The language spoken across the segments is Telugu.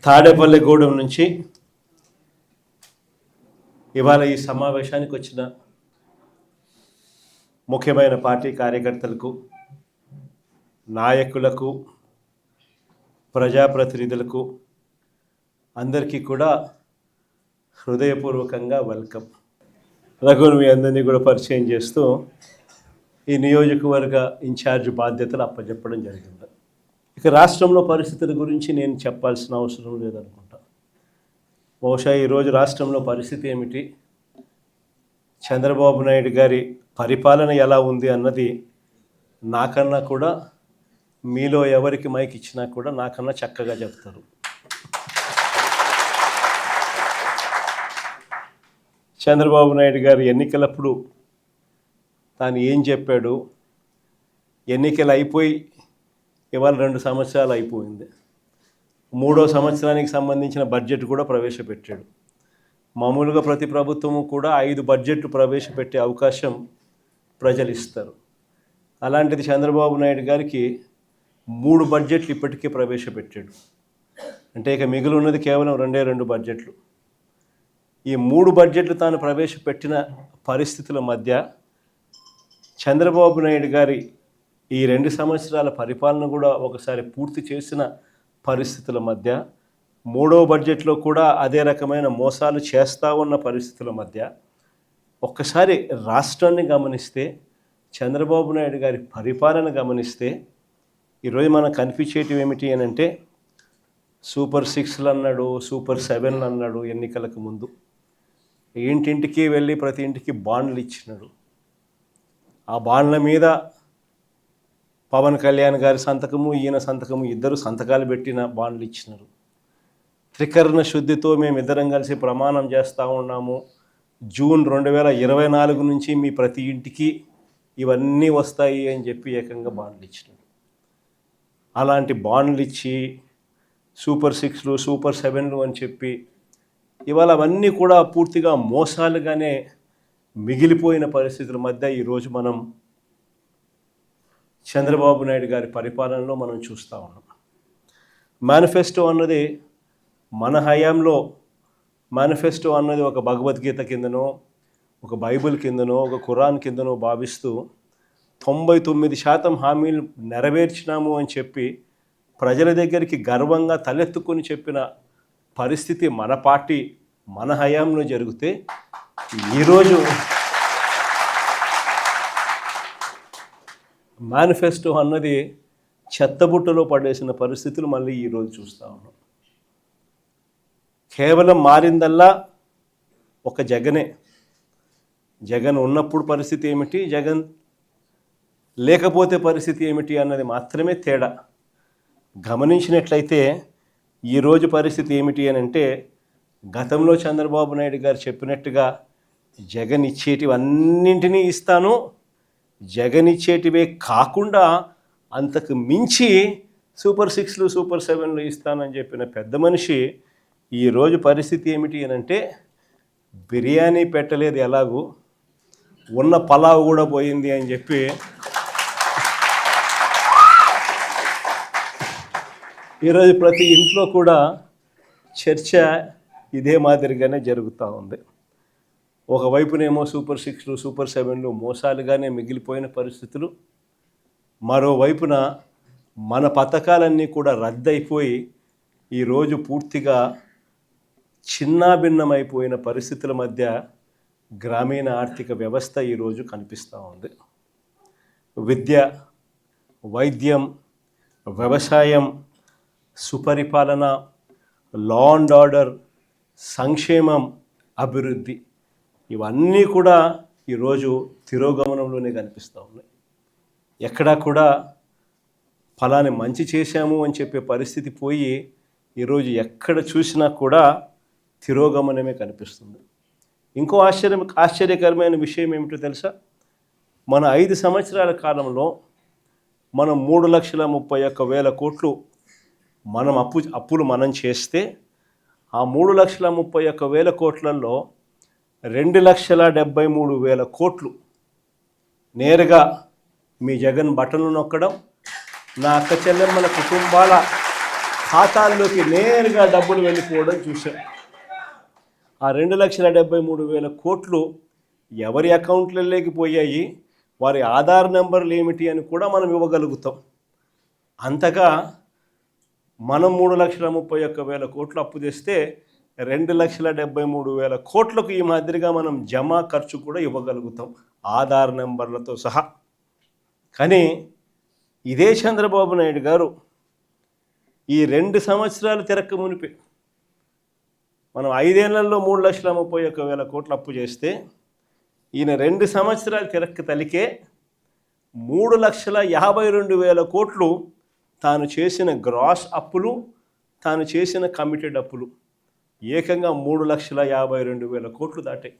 తాడేపల్లిగూడెం నుంచి ఇవాళ ఈ సమావేశానికి వచ్చిన ముఖ్యమైన పార్టీ కార్యకర్తలకు, నాయకులకు, ప్రజాప్రతినిధులకు అందరికీ కూడా హృదయపూర్వకంగా వెల్కమ్. రఘుని మీ అందరినీ కూడా పరిచయం చేస్తూ ఈ నియోజకవర్గ ఇన్ఛార్జ్ బాధ్యతలు అప్పచెప్పడం జరిగింది. ఇక రాష్ట్రంలో పరిస్థితుల గురించి నేను చెప్పాల్సిన అవసరం లేదనుకుంటా. బహుశా ఈరోజు రాష్ట్రంలో పరిస్థితి ఏమిటి, చంద్రబాబు నాయుడు గారి పరిపాలన ఎలా ఉంది అన్నది నాకన్నా కూడా, మీలో ఎవరికి మైక్ ఇచ్చినా కూడా నాకన్నా చక్కగా చెప్తారు. చంద్రబాబు నాయుడు గారు ఎన్నికలప్పుడు తాను ఏం చెప్పాడు, ఎన్నికలు అయిపోయి ఇవాళ 2 సంవత్సరాలు అయిపోయింది. 3వ సంవత్సరానికి సంబంధించిన బడ్జెట్ కూడా ప్రవేశపెట్టాడు. మామూలుగా ప్రతి ప్రభుత్వము కూడా 5 బడ్జెట్లు ప్రవేశపెట్టే అవకాశం ప్రజలు ఇస్తారు. అలాంటిది చంద్రబాబు నాయుడు గారికి 3 బడ్జెట్లు ఇప్పటికే ప్రవేశపెట్టాడు. అంటే ఇక మిగిలి ఉన్నది కేవలం 2 బడ్జెట్లు. ఈ 3 బడ్జెట్లు తాను ప్రవేశపెట్టిన పరిస్థితుల మధ్య చంద్రబాబు నాయుడు గారి ఈ 2 సంవత్సరాల పరిపాలన కూడా ఒకసారి పూర్తి చేసిన పరిస్థితుల మధ్య, 3వ బడ్జెట్లో కూడా అదే రకమైన మోసాలు చేస్తూ ఉన్న పరిస్థితుల మధ్య ఒక్కసారి రాష్ట్రాన్ని గమనిస్తే, చంద్రబాబు నాయుడు గారి పరిపాలన గమనిస్తే ఈరోజు మనకు కనిపించేటివి ఏమిటి అని అంటే, సూపర్ 6లు అన్నాడు, సూపర్ 7లు అన్నాడు. ఎన్నికలకు ముందు ఇంటింటికి వెళ్ళి ప్రతి ఇంటికి బాండ్లు ఇచ్చినాడు. ఆ బాండ్ల మీద పవన్ కళ్యాణ్ గారి సంతకము, ఈయన సంతకము, ఇద్దరు సంతకాలు పెట్టిన బాండ్లు ఇచ్చినారు. త్రికరణ శుద్ధితో మేమిద్దరం కలిసి ప్రమాణం చేస్తూ ఉన్నాము, జూన్ 2024 నుంచి మీ ప్రతి ఇంటికి ఇవన్నీ వస్తాయి అని చెప్పి ఏకంగా బాండ్లు ఇచ్చినాడు. అలాంటి బాండ్లు ఇచ్చి సూపర్ 6లు, సూపర్ 7లు అని చెప్పి ఇవాళ అవన్నీ కూడా పూర్తిగా మోసాలుగానే మిగిలిపోయిన పరిస్థితుల మధ్య ఈరోజు మనం చంద్రబాబు నాయుడు గారి పరిపాలనలో మనం చూస్తూ ఉన్నాం. మేనిఫెస్టో అన్నది మన హయాంలో, మేనిఫెస్టో అన్నది ఒక భగవద్గీత కిందనో, ఒక బైబిల్ కిందనో, ఒక ఖురాన్ కిందనో భావిస్తూ 99% హామీలు నెరవేర్చినాము అని చెప్పి ప్రజల దగ్గరికి గర్వంగా తలెత్తుకొని చెప్పిన పరిస్థితి మన పార్టీ, మన హయాంలో జరిగితే, ఈరోజు మేనిఫెస్టో అన్నది చెత్తబుట్టలో పడేసిన పరిస్థితులు మళ్ళీ ఈరోజు చూస్తూ ఉన్నాం. కేవలం మారిందల్లా ఒక జగనే. జగన్ ఉన్నప్పుడు పరిస్థితి ఏమిటి, జగన్ లేకపోతే పరిస్థితి ఏమిటి అన్నది మాత్రమే తేడా. గమనించినట్లయితే ఈరోజు పరిస్థితి ఏమిటి అని అంటే, గతంలో చంద్రబాబు నాయుడు గారు చెప్పినట్టుగా జగన్ ఇచ్చేటివన్నింటినీ ఇస్తాను, జగన్ ఇచ్చేటివే కాకుండా అంతకు మించి సూపర్ 6లు, సూపర్ 7లు ఇస్తానని చెప్పిన పెద్ద మనిషి ఈరోజు పరిస్థితి ఏమిటి అని అంటే, బిర్యానీ పెట్టలేదు ఎలాగూ, ఉన్న పలావ్ కూడా పోయింది అని చెప్పి ఈరోజు ప్రతి ఇంట్లో కూడా చర్చ ఇదే మాదిరిగానే జరుగుతూ ఉంది. ఒకవైపునేమో సూపర్ 6లు, సూపర్ 7లు మోసాలుగానే మిగిలిపోయిన పరిస్థితులు, మరోవైపున మన పథకాలన్నీ కూడా రద్దయిపోయి ఈరోజు పూర్తిగా చిన్నాభిన్నమైపోయిన పరిస్థితుల మధ్య గ్రామీణ ఆర్థిక వ్యవస్థ ఈరోజు కనిపిస్తూ ఉంది. విద్య, వైద్యం, వ్యవసాయం, సుపరిపాలన, లా అండ్ ఆర్డర్, సంక్షేమం, అభివృద్ధి, ఇవన్నీ కూడా ఈరోజు తిరోగమనంలోనే కనిపిస్తూ ఉన్నాయి. ఎక్కడా కూడా ఫలాని మంచి చేశాము అని చెప్పే పరిస్థితి పోయి ఈరోజు ఎక్కడ చూసినా కూడా తిరోగమనమే కనిపిస్తుంది. ఇంకో ఆశ్చర్యకరమైన విషయం ఏమిటో తెలుసా, మన 5 సంవత్సరాల కాలంలో మనం 3,31,000 కోట్లు మనం అప్పులు మనం చేస్తే, ఆ 3,31,000 కోట్లలో 2,73,000 కోట్లు నేరుగా మీ జగన్ బటన్లు నొక్కడం, నా అక్క చెల్లెమ్మల కుటుంబాల ఖాతాల్లోకి నేరుగా డబ్బులు వెళ్ళిపోవడం చూశాం. ఆ 2,73,000 కోట్లు ఎవరి అకౌంట్లలోకి పోయాయి, వారి ఆధార్ నెంబర్లు ఏమిటి అని కూడా మనం ఇవ్వగలుగుతాం. అంతగా మనం 3,31,000 కోట్లు అప్పు తెస్తే 2,73,000 కోట్లకు ఈ మాదిరిగా మనం జమా ఖర్చు కూడా ఇవ్వగలుగుతాం ఆధార్ నెంబర్లతో సహా. కానీ ఇదే చంద్రబాబు నాయుడు గారు ఈ 2 సంవత్సరాలు తిరక్క మునిపే మనం 5 ఏళ్లలో 3,31,000 కోట్లు అప్పు చేస్తే ఈయన 2 సంవత్సరాలు తిరక్క తలికే 3,52,000 కోట్లు తాను చేసిన గ్రాస్ అప్పులు, తాను చేసిన కమిటెడ్ అప్పులు ఏకంగా 3,52,000 కోట్లు దాటాయి.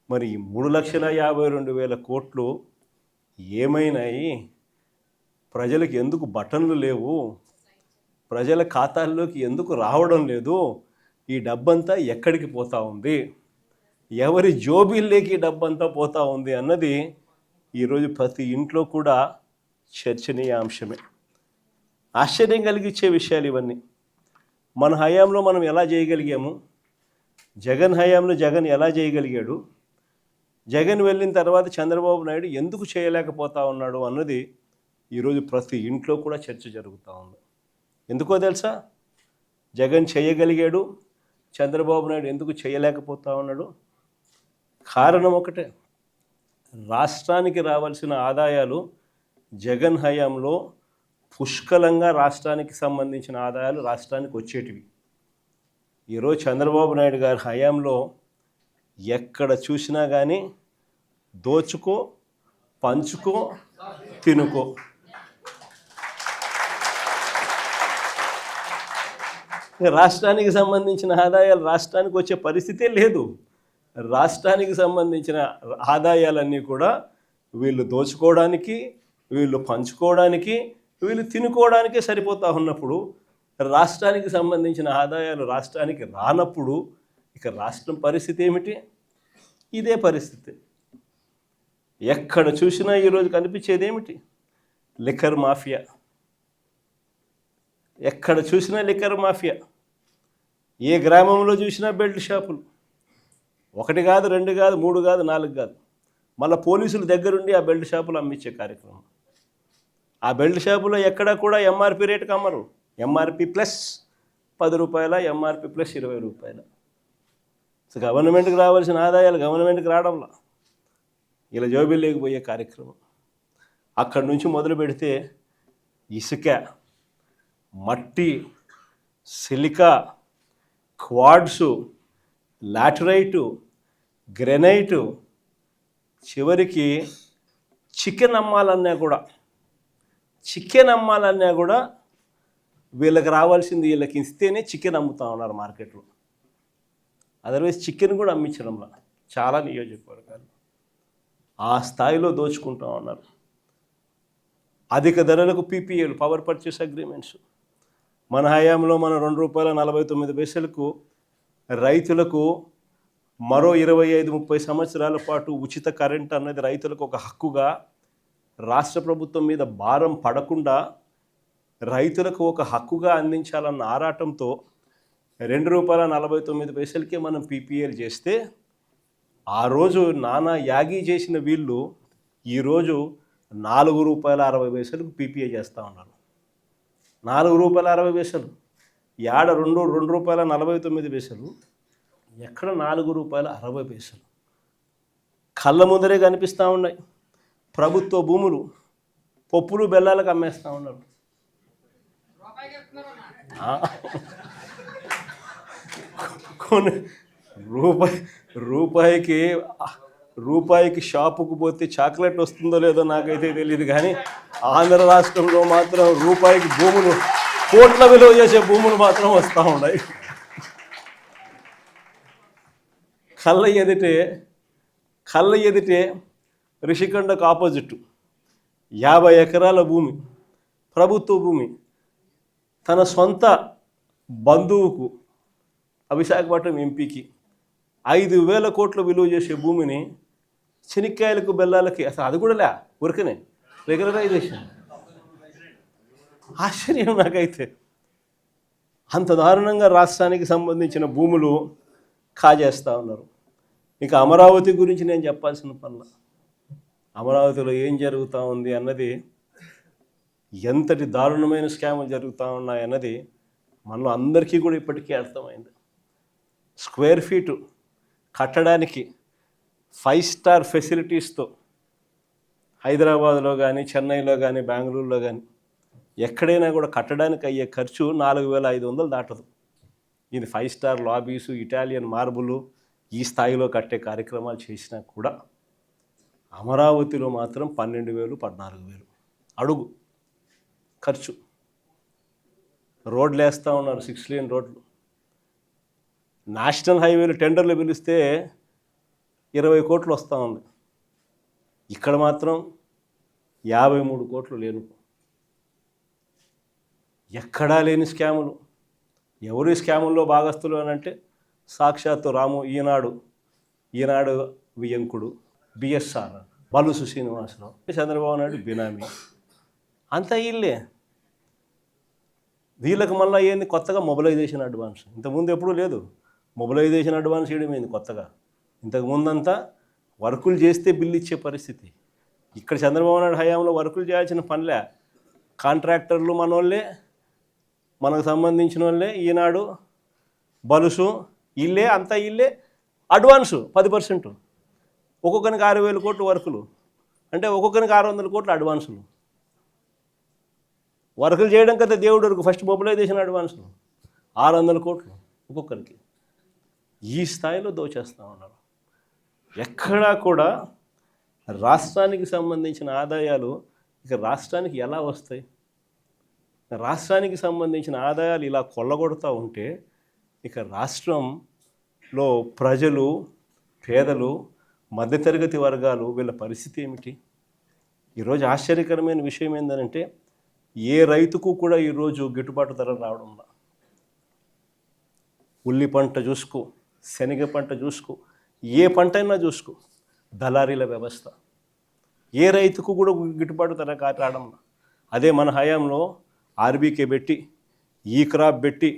మరి ఈ 3,52,000 కోట్లు ఏమైనాయి? ప్రజలకు ఎందుకు బటన్లు లేవు? ప్రజల ఖాతాల్లోకి ఎందుకు రావడం లేదు? ఈ డబ్బంతా ఎక్కడికి పోతా ఉంది? ఎవరి జోబీల్లోకి ఈ డబ్బంతా పోతా ఉంది అన్నది ఈరోజు ప్రతి ఇంట్లో కూడా చర్చనీయాంశమే. ఆశ్చర్యం కలిగించే విషయాలు ఇవన్నీ. మన హయాంలో మనం ఎలా చేయగలిగాము? జగన్ హయాంలో జగన్ ఎలా చేయగలిగాడు? జగన్ వెళ్ళిన తర్వాత చంద్రబాబు నాయుడు ఎందుకు చేయలేకపోతా ఉన్నాడు అన్నది ఈరోజు ప్రతి ఇంట్లో కూడా చర్చ జరుగుతూ ఉంది. ఎందుకో తెలుసా? జగన్ చేయగలిగాడు, చంద్రబాబు నాయుడు ఎందుకు చేయలేకపోతా ఉన్నాడు? కారణం ఒకటే, రాష్ట్రానికి రావాల్సిన ఆదాయాలు జగన్ హయాంలో పుష్కలంగా రాష్ట్రానికి సంబంధించిన ఆదాయాలు రాష్ట్రానికి వచ్చేటివి. ఈరోజు చంద్రబాబు నాయుడు గారి హయాంలో ఎక్కడ చూసినా కానీ దోచుకో, పంచుకో, తినుకో. రాష్ట్రానికి సంబంధించిన ఆదాయాలు రాష్ట్రానికి వచ్చే పరిస్థితే లేదు. రాష్ట్రానికి సంబంధించిన ఆదాయాలన్నీ కూడా వీళ్ళు దోచుకోవడానికి, వీళ్ళు పంచుకోవడానికి, వీళ్ళు తినుకోవడానికే సరిపోతూ ఉన్నప్పుడు రాష్ట్రానికి సంబంధించిన ఆదాయాలు రాష్ట్రానికి రానప్పుడు ఇక రాష్ట్రం పరిస్థితి ఏమిటి? ఇదే పరిస్థితి. ఎక్కడ చూసినా ఈరోజు కనిపించేది ఏమిటి? Liquor mafia. ఎక్కడ చూసినా లిక్కర్ మాఫియా. ఏ గ్రామంలో చూసినా బెల్ట్ షాపులు. 1 కాదు, 2 కాదు, 3 కాదు, 4 కాదు. మళ్ళీ పోలీసుల దగ్గరుండి ఆ బెల్ట్ షాపులు అమ్మించే కార్యక్రమం. ఆ బెల్ట్ షాపులో ఎక్కడా కూడా ఎంఆర్పి రేటుకి అమ్మరు. ఎంఆర్పి ప్లస్ 10 రూపాయల, ఎంఆర్పి ప్లస్ 20 రూపాయల. సో గవర్నమెంట్కి రావాల్సిన ఆదాయాలు గవర్నమెంట్కి రావడంలా ఇలా జోబీల్లోకి పోయే కార్యక్రమం. అక్కడి నుంచి మొదలు పెడితే ఇసుక, మట్టి, సిలికా, క్వాడ్సు, లాటరైటు, గ్రెనైటు, చివరికి చికెన్ అమ్మాలన్నా కూడా వీళ్ళకి రావాల్సింది వీళ్ళకి ఇస్తేనే చికెన్ అమ్ముతా ఉన్నారు మార్కెట్లో. అదర్వైజ్ చికెన్ కూడా అమ్మించడంలా చాలా నియోజకవర్గాలు ఆ స్థాయిలో దోచుకుంటూ ఉన్నారు. అధిక ధరలకు పీపీఏలు, పవర్ పర్చేస్ అగ్రిమెంట్స్. మన హయాంలో మనం ₹2.49 రైతులకు మరో 25-30 సంవత్సరాల పాటు ఉచిత కరెంట్ అన్నది రైతులకు ఒక హక్కుగా, రాష్ట్ర ప్రభుత్వం మీద భారం పడకుండా రైతులకు ఒక హక్కుగా అందించాలన్న ఆరాటంతో ₹2.49 మనం పీపీఏలు చేస్తే ఆ రోజు నానా యాగి చేసిన వీళ్ళు ఈరోజు ₹4.60 పీపీఏ చేస్తూ ఉన్నారు. ₹4.60. ఏడ ₹2.49. ఎక్కడ ₹4.60. కళ్ళ ముందరే కనిపిస్తూ ఉన్నాయి. ప్రభుత్వ భూములు పప్పులు బెల్లాలకు అమ్మేస్తూ ఉన్నారు. కొన్ని రూపాయికి షాపుకు పోతే చాక్లెట్ వస్తుందో లేదో నాకైతే తెలియదు, కానీ ఆంధ్ర రాష్ట్రంలో మాత్రం రూపాయికి భూములు, కోట్ల విలువ చేసే భూములు మాత్రం వస్తూ ఉన్నాయి. కళ్ళ ఎదిటే రిషికొండకు ఆపోజిట్ 50 ఎకరాల భూమి, ప్రభుత్వ భూమి, తన సొంత బంధువుకు, విశాఖపట్నం ఎంపీకి 5,000 కోట్ల విలువ చేసే భూమిని శనిక్కాయలకు బెల్లాలకి, అసలు అది కూడా లే ఊరికనే రెగ్యులరైజేషన్. ఆశ్చర్యం నాకైతే. అంత దారుణంగా రాష్ట్రానికి సంబంధించిన భూములు కాజేస్తూ ఉన్నారు. ఇక అమరావతి గురించి నేను చెప్పాల్సిన పనుల, అమరావతిలో ఏం జరుగుతూ ఉంది అన్నది, ఎంతటి దారుణమైన స్కాములు జరుగుతూ ఉన్నాయన్నది మనలో అందరికీ కూడా ఇప్పటికీ అర్థమైంది. స్క్వేర్ ఫీటు కట్టడానికి 5 స్టార్ ఫెసిలిటీస్తో హైదరాబాద్లో కానీ, చెన్నైలో కానీ, బెంగళూరులో కానీ ఎక్కడైనా కూడా కట్టడానికి అయ్యే ఖర్చు 4,500 దాటదు. ఇది 5 స్టార్ లాబీసు, ఇటాలియన్ మార్బులు ఈ స్థాయిలో కట్టే కార్యక్రమాలు చేసినా కూడా అమరావతిలో మాత్రం 12,000, 14,000 అడుగు ఖర్చు. రోడ్లు వేస్తూ ఉన్నారు, 6 లేన్ రోడ్లు. నేషనల్ హైవేలు టెండర్లు పిలిస్తే 20 కోట్లు వస్తూ ఉంది. ఇక్కడ మాత్రం 53 కోట్లు లేను. ఎక్కడా లేని స్కాములు. ఎవరు ఈ స్కాముల్లో భాగస్తులు అని అంటే సాక్షాత్తు రాము, ఈనాడు వియంకుడు, బిఎస్ఆర్, బలుసు శ్రీనివాసరావు, చంద్రబాబు నాయుడు బినామీ, అంతా వీళ్ళే. వీళ్ళకి మళ్ళీ ఏంది కొత్తగా మొబిలైజేషన్ అడ్వాన్స్. ఇంతకుముందు ఎప్పుడూ లేదు మొబిలైజేషన్ అడ్వాన్స్ చేయడమైంది కొత్తగా. ఇంతకుముందంతా వర్కులు చేస్తే బిల్లు ఇచ్చే పరిస్థితి. ఇక్కడ చంద్రబాబు నాయుడు హయాంలో వర్కులు చేయాల్సిన పనిలే. కాంట్రాక్టర్లు మనోళ్ళే, మనకు సంబంధించిన వాళ్ళే, ఈనాడు, బలుసు, ఇల్లే, అంతా ఇల్లే. అడ్వాన్సు 10%, ఒక్కొక్కరికి 6,000 కోట్లు వర్కులు అంటే ఒక్కొక్కరికి 600 కోట్లు అడ్వాన్సులు. వర్కులు చేయడం కదా దేవుడు వరకు ఫస్ట్ మొబిలైజేషన్ అడ్వాన్సులు 600 కోట్లు ఒక్కొక్కరికి. ఈ స్థాయిలో దోచేస్తూ ఉన్నారు. ఎక్కడా కూడా రాష్ట్రానికి సంబంధించిన ఆదాయాలు ఇక రాష్ట్రానికి ఎలా వస్తాయి? రాష్ట్రానికి సంబంధించిన ఆదాయాలు ఇలా కొల్లగొడుతూ ఉంటే ఇక రాష్ట్రంలో ప్రజలు, పేదలు, మధ్యతరగతి వర్గాలు వీళ్ళ పరిస్థితి ఏమిటి? ఈరోజు ఆశ్చర్యకరమైన విషయం ఏంటంటే ఏ రైతుకు కూడా ఈరోజు గిట్టుబాటు ధర రావడం లేదు. ఉల్లి పంట చూసుకో, శనగ పంట చూసుకో, ఏ పంట అయినా చూసుకో, దళారీల వ్యవస్థ. ఏ రైతుకు కూడా గిట్టుబాటు ధర రావడం. అదే మన హయాంలో ఆర్బీకే పెట్టి, ఈ క్రాప్ పెట్టి,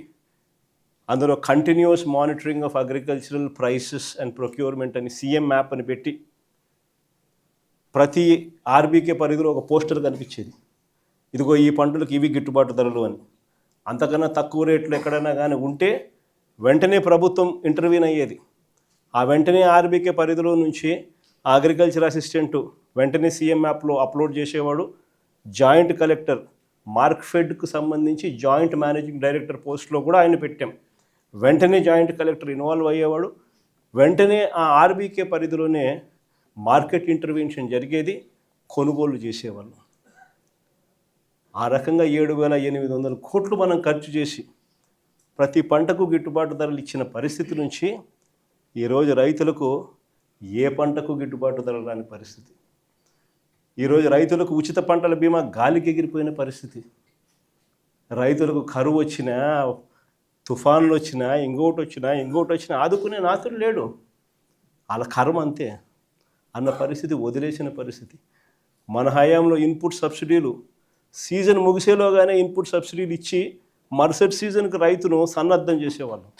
అందులో continuous monitoring of agricultural prices and procurement అని సీఎం మ్యాప్ అని పెట్టి ప్రతి ఆర్బీకే పరిధిలో ఒక పోస్టర్ కనిపించేది. ఇదిగో ఈ పంటలకు ఇవి గిట్టుబాటు ధరలు అని. అంతకన్నా తక్కువ రేట్లు ఎక్కడైనా కానీ ఉంటే వెంటనే ప్రభుత్వం ఇంటర్వ్యూన్ అయ్యేది. ఆ వెంటనే ఆర్బీకే పరిధిలో నుంచి అగ్రికల్చర్ అసిస్టెంటు వెంటనే సీఎం యాప్లో అప్లోడ్ చేసేవాడు. జాయింట్ కలెక్టర్, మార్క్ఫెడ్కు సంబంధించి జాయింట్ మేనేజింగ్ డైరెక్టర్ పోస్ట్లో కూడా ఆయన పెట్టాం. వెంటనే జాయింట్ కలెక్టర్ ఇన్వాల్వ్ అయ్యేవాడు. వెంటనే ఆ ఆర్బీకే పరిధిలోనే మార్కెట్ ఇంటర్వెన్షన్ జరిగేది, కొనుగోలు చేసేవాళ్ళు. ఆ రకంగా 7,800 కోట్లు మనం ఖర్చు చేసి ప్రతి పంటకు గిట్టుబాటు ధరలు ఇచ్చిన పరిస్థితి నుంచి ఈరోజు రైతులకు ఏ పంటకు గిట్టుబాటు ధరలు రాని పరిస్థితి. ఈరోజు రైతులకు ఉచిత పంటల బీమా గాలికి ఎగిరిపోయిన పరిస్థితి. రైతులకు కరువు వచ్చినా, తుఫాన్లు వచ్చినా, ఇంకోటి వచ్చినా ఆదుకునే నాతుడు లేడు. వాళ్ళ కర్మ అంతే అన్న పరిస్థితి, వదిలేసిన పరిస్థితి. మన హయాంలో ఇన్పుట్ సబ్సిడీలు సీజన్ ముగిసేలోగానే ఇన్పుట్ సబ్సిడీలు ఇచ్చి మరుసటి సీజన్కి రైతును సన్నద్ధం చేసేవాళ్ళం.